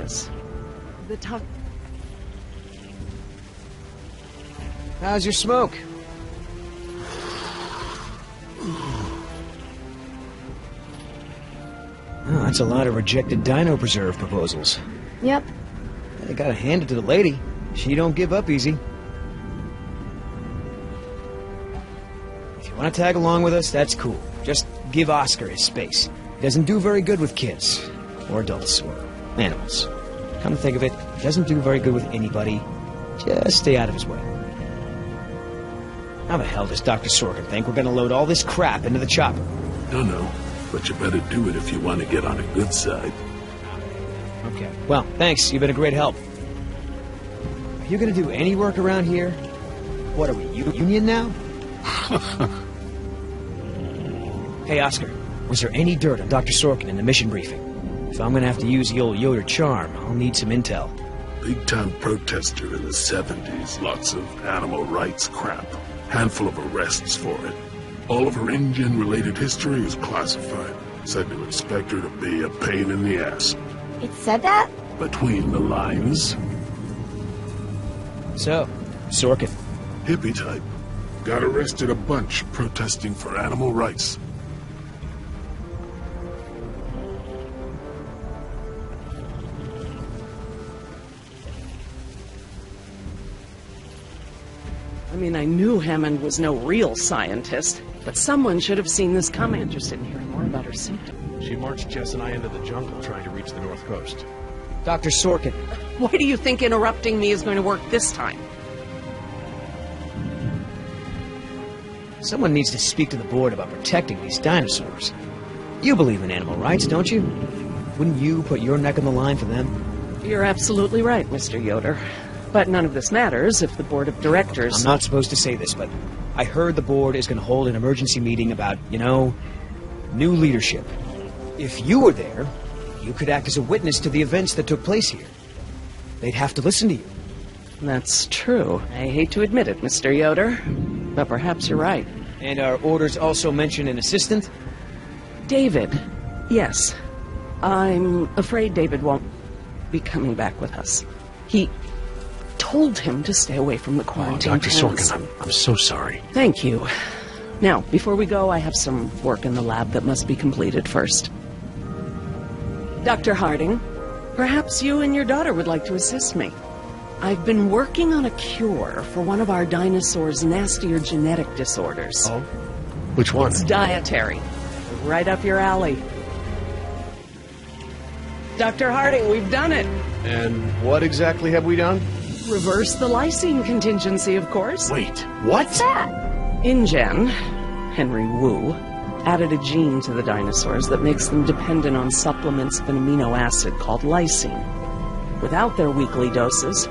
this. The How's your smoke? Oh, that's a lot of rejected dino preserve proposals. Yep. I gotta hand it to the lady. She don't give up easy. If you want to tag along with us, that's cool. Just give Oscar his space. He doesn't do very good with kids. Or adults. Or animals. Come to think of it, he doesn't do very good with anybody. Just stay out of his way. How the hell does Dr. Sorkin think we're gonna load all this crap into the chopper? Don't know, but you better do it if you want to get on a good side. Okay. Well, thanks. You've been a great help. Are you gonna do any work around here? What are we, union now? Hey, Oscar. Was there any dirt on Dr. Sorkin in the mission briefing? If I'm gonna have to use the old Yoder charm, I'll need some intel. Big-time protester in the 70s. Lots of animal rights crap. Handful of arrests for it. All of her InGen-related history is classified. Said to expect her to be a pain in the ass. It said that? Between the lines. So, Sorkin. Hippie type. Got arrested a bunch protesting for animal rights. I mean, I knew Hammond was no real scientist, but someone should have seen this come. I'm interested in hearing more about her symptoms. She marched Jess and I into the jungle trying to reach the North Coast. Dr. Sorkin. Why do you think interrupting me is going to work this time? Someone needs to speak to the board about protecting these dinosaurs. You believe in animal rights, don't you? Wouldn't you put your neck on the line for them? You're absolutely right, Mr. Yoder. But none of this matters if the board of directors... I'm not supposed to say this, but I heard the board is going to hold an emergency meeting about, new leadership. If you were there, you could act as a witness to the events that took place here. They'd have to listen to you. That's true. I hate to admit it, Mr. Yoder, but perhaps you're right. And our orders also mention an assistant? David. Yes. I'm afraid David won't be coming back with us. He told him to stay away from the quarantine. Dr. Sorkin, I'm so sorry. Thank you. Now, before we go, I have some work in the lab that must be completed first. Dr. Harding, perhaps you and your daughter would like to assist me. I've been working on a cure for one of our dinosaurs' nastier genetic disorders. Oh? Which one? It's dietary. Right up your alley. Dr. Harding, we've done it. And what exactly have we done? Reverse the lysine contingency, of course. Wait, what? What's that? InGen, Henry Wu, added a gene to the dinosaurs that makes them dependent on supplements of an amino acid called lysine. Without their weekly doses,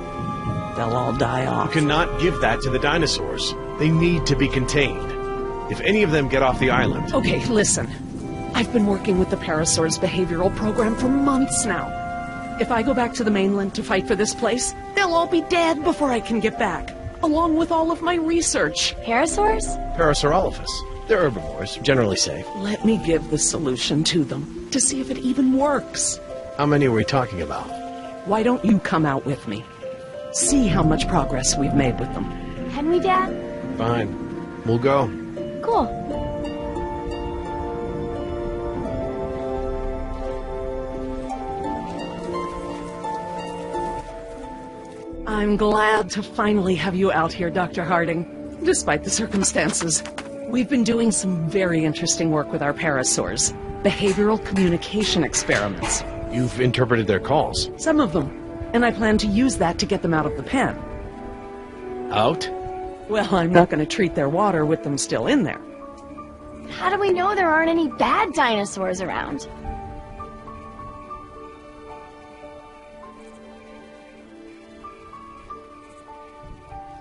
they'll all die off. You cannot give that to the dinosaurs. They need to be contained. If any of them get off the island... Okay, listen. I've been working with the Parasaur's behavioral program for months now. If I go back to the mainland to fight for this place, they'll all be dead before I can get back, along with all of my research. Parasaurs? Parasaurolophus. They're herbivores, generally safe. Let me give the solution to them, to see if it even works. How many are we talking about? Why don't you come out with me? See how much progress we've made with them. Can we, Dad? Fine. We'll go. Cool. I'm glad to finally have you out here, Dr. Harding, despite the circumstances. We've been doing some very interesting work with our parasaurs. Behavioral communication experiments. You've interpreted their calls. Some of them. And I plan to use that to get them out of the pen. Out? Well, I'm not going to treat their water with them still in there. How do we know there aren't any bad dinosaurs around?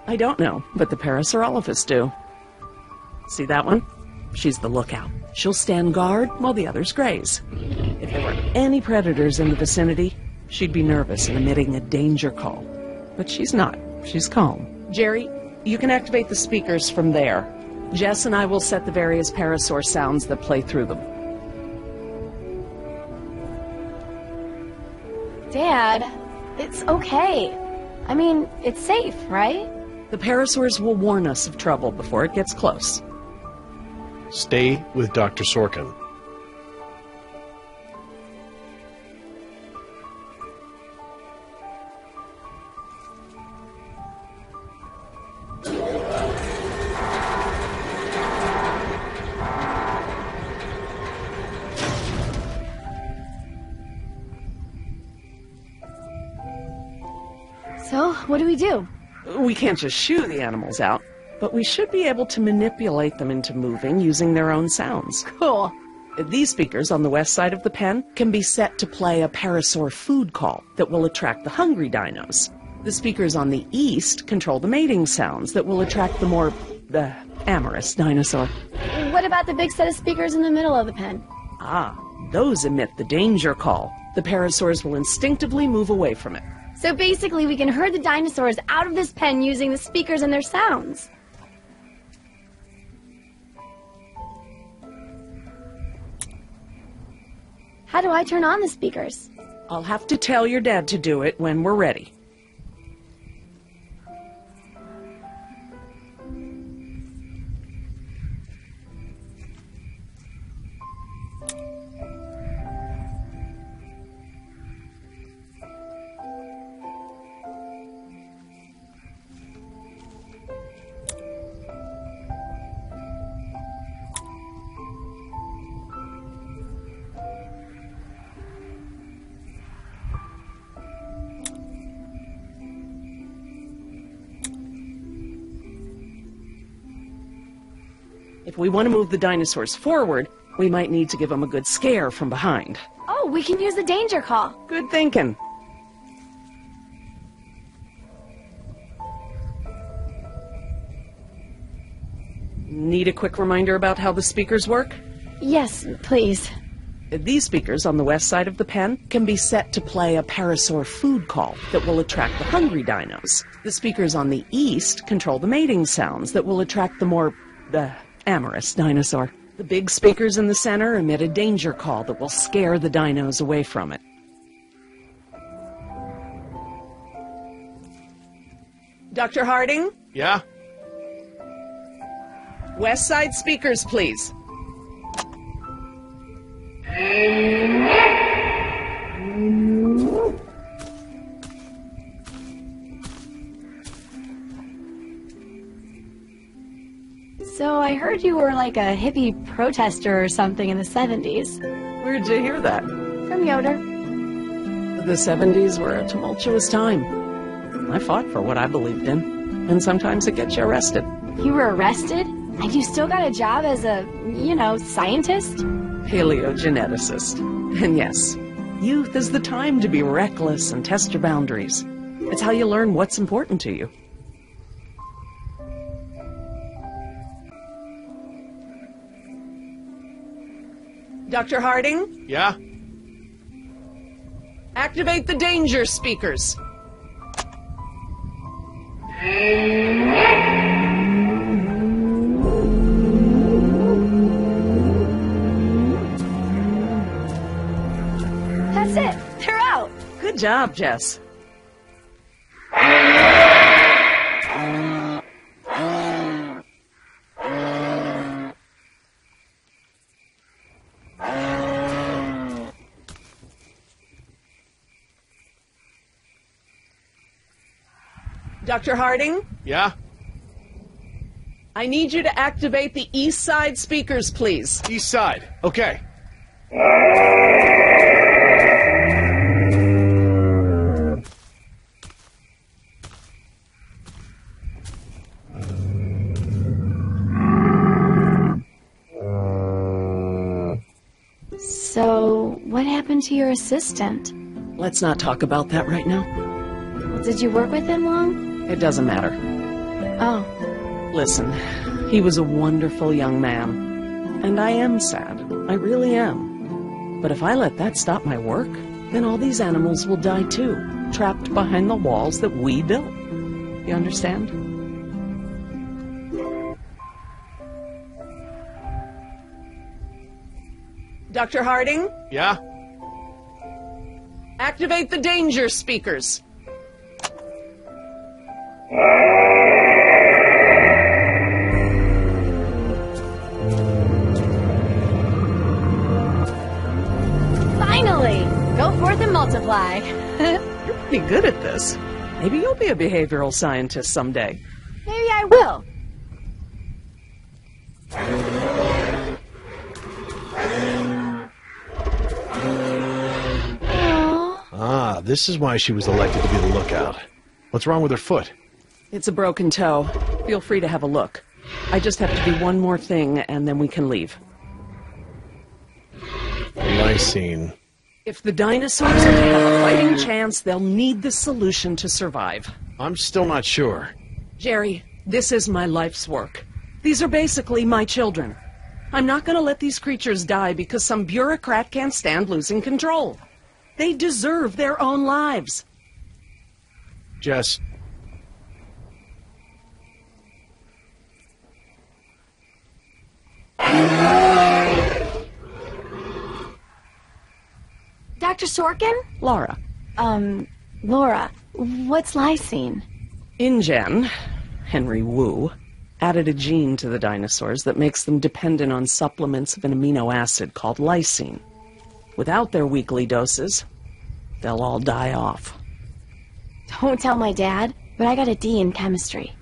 I don't know, but the Parasaurolophus do. See that one? She's the lookout. She'll stand guard while the others graze. If there were any predators in the vicinity, she'd be nervous and emitting a danger call. But she's not. She's calm. Jerry, you can activate the speakers from there. Jess and I will set the various parasaur sounds that play through them. Dad, it's okay. I mean, it's safe, right? The parasaurs will warn us of trouble before it gets close. Stay with Dr. Sorkin. So, what do we do? We can't just shoo the animals out, but we should be able to manipulate them into moving using their own sounds. Cool. These speakers on the west side of the pen can be set to play a parasaur food call that will attract the hungry dinos. The speakers on the east control the mating sounds that will attract the more, amorous dinosaur. What about the big set of speakers in the middle of the pen? Ah, those emit the danger call. The parasaurs will instinctively move away from it. So basically, we can herd the dinosaurs out of this pen using the speakers and their sounds. How do I turn on the speakers? I'll have to tell your dad to do it when we're ready. If we want to move the dinosaurs forward, we might need to give them a good scare from behind. Oh, we can use the danger call. Good thinking. Need a quick reminder about how the speakers work? Yes, please. These speakers on the west side of the pen can be set to play a parasaur food call that will attract the hungry dinos. The speakers on the east control the mating sounds that will attract the more, amorous dinosaur. The big speakers in the center emit a danger call that will scare the dinos away from it. Dr. Harding? Yeah? West side speakers, please. So I heard you were like a hippie protester or something in the 70s. Where'd you hear that? From Yoder. The 70s were a tumultuous time. I fought for what I believed in, and sometimes it gets you arrested. You were arrested? And you still got a job as a, scientist? Paleogeneticist. And yes, youth is the time to be reckless and test your boundaries. It's how you learn what's important to you. Dr. Harding? Yeah? Activate the danger speakers. That's it. They're out. Good job, Jess. Dr. Harding? Yeah? I need you to activate the east side speakers, please. East side. Okay. So, what happened to your assistant? Let's not talk about that right now. Did you work with him long? It doesn't matter. Oh. Listen, he was a wonderful young man. And I am sad. I really am. But if I let that stop my work, then all these animals will die too, trapped behind the walls that we built. You understand? Dr. Harding? Yeah? Activate the danger speakers. Finally! Go forth and multiply. You're pretty good at this. Maybe you'll be a behavioral scientist someday. Maybe I will. Ah, this is why she was elected to be the lookout. What's wrong with her foot? It's a broken toe. Feel free to have a look. I just have to do one more thing, and then we can leave. Lysine. If the dinosaurs are to have a fighting chance, they'll need this solution to survive. I'm still not sure. Jerry, this is my life's work. These are basically my children. I'm not going to let these creatures die because some bureaucrat can't stand losing control. They deserve their own lives. Jess. Dr. Sorkin? Laura. Laura, what's lysine? InGen, Henry Wu, added a gene to the dinosaurs that makes them dependent on supplements of an amino acid called lysine. Without their weekly doses, they'll all die off. Don't tell my dad, but I got a D in chemistry.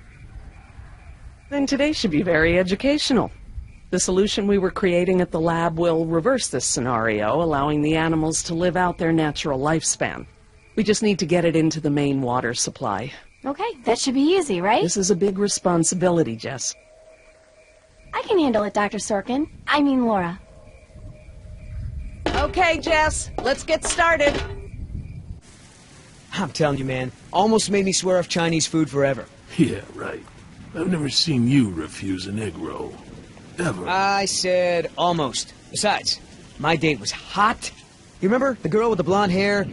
Then today should be very educational. The solution we were creating at the lab will reverse this scenario, allowing the animals to live out their natural lifespan. We just need to get it into the main water supply. Okay, that should be easy, right? This is a big responsibility, Jess. I can handle it, Dr. Sorkin. I mean Laura. Okay, Jess, let's get started. I'm telling you, man, almost made me swear off Chinese food forever. Yeah, right. I've never seen you refuse an egg roll. Ever. I said almost. Besides, my date was hot. You remember the girl with the blonde hair,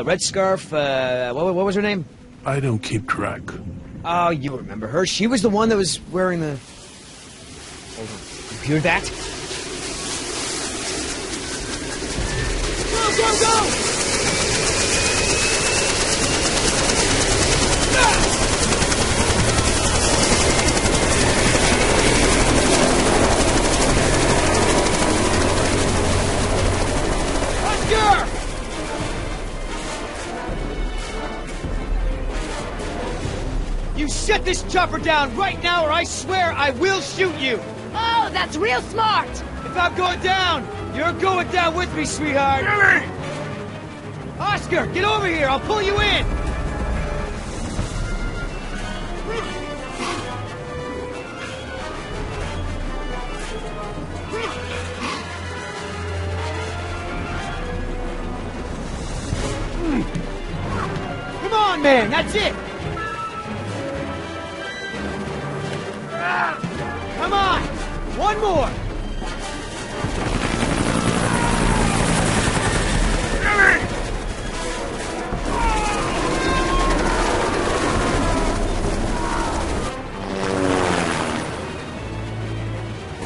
red scarf, what was her name? I don't keep track. Oh, you remember her. She was the one that was wearing the... Hold on. You hear that? Go, go, go! You set this chopper down right now or I swear I will shoot you! Oh, that's real smart! If I'm going down, you're going down with me, sweetheart! Billy! Oscar, get over here! I'll pull you in! Come on, man! That's it! Come on! One more! Billy!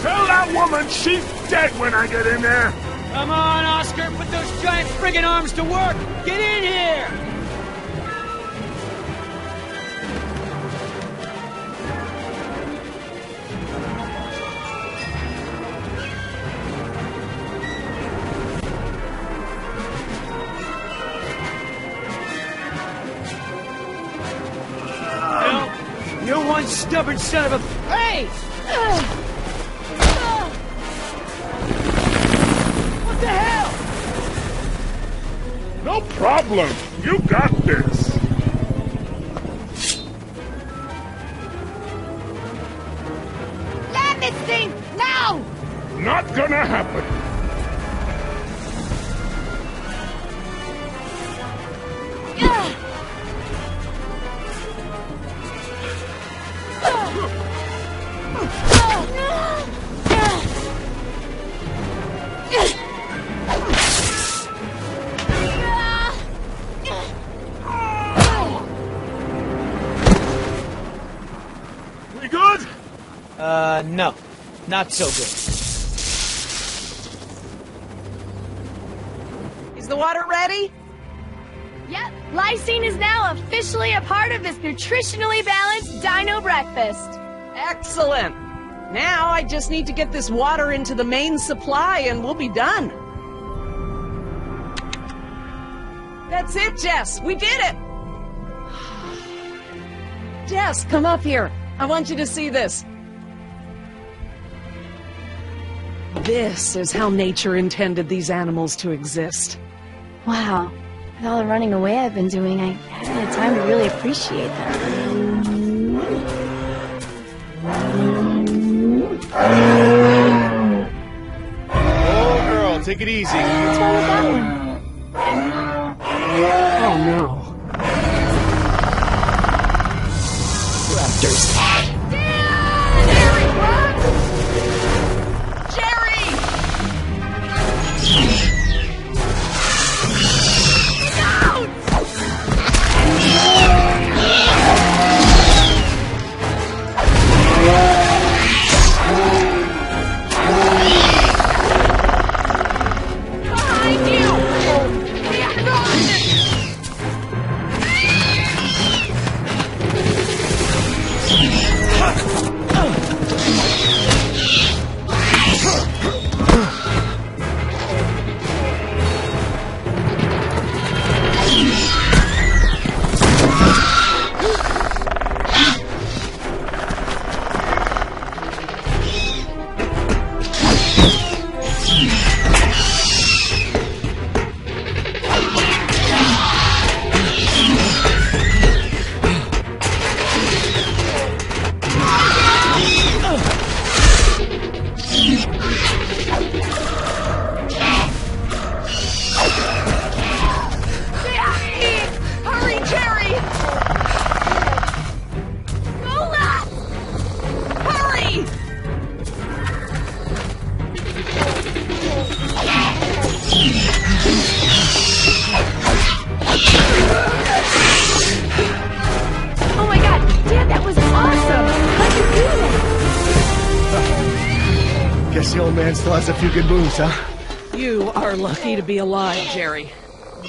Tell that woman she's dead when I get in there! Come on, Oscar! Put those giant friggin' arms to work! Get in here! You're one stubborn son of a... Hey! What the hell? No problem. You got this. Land this thing! Now! Not gonna happen. We good? No. Not so good. Is the water ready? Lysine is now officially a part of this nutritionally balanced dino breakfast. Excellent! Now I just need to get this water into the main supply and we'll be done. That's it, Jess! We did it! Jess, come up here. I want you to see this. This is how nature intended these animals to exist. Wow. With all the running away I've been doing, I haven't had time to really appreciate them. Oh, girl, take it easy. What's wrong with that one? Oh no. Raptors. Jerry, run! Jerry! Behind you! Guess the old man still has a few good moves, huh? You are lucky to be alive, Jerry.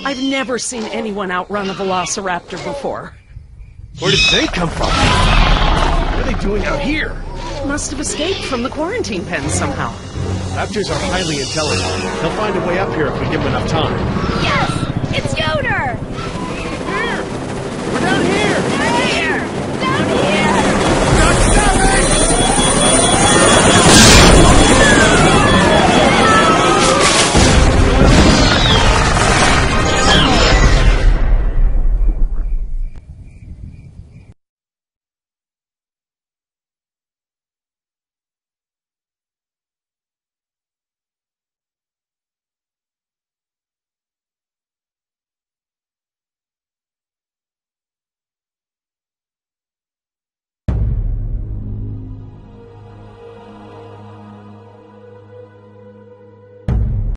I've never seen anyone outrun a velociraptor before. Where did they come from? What are they doing out here? Must have escaped from the quarantine pen somehow. Raptors are highly intelligent. They'll find a way up here if we give them enough time. Yes! It's Yoder!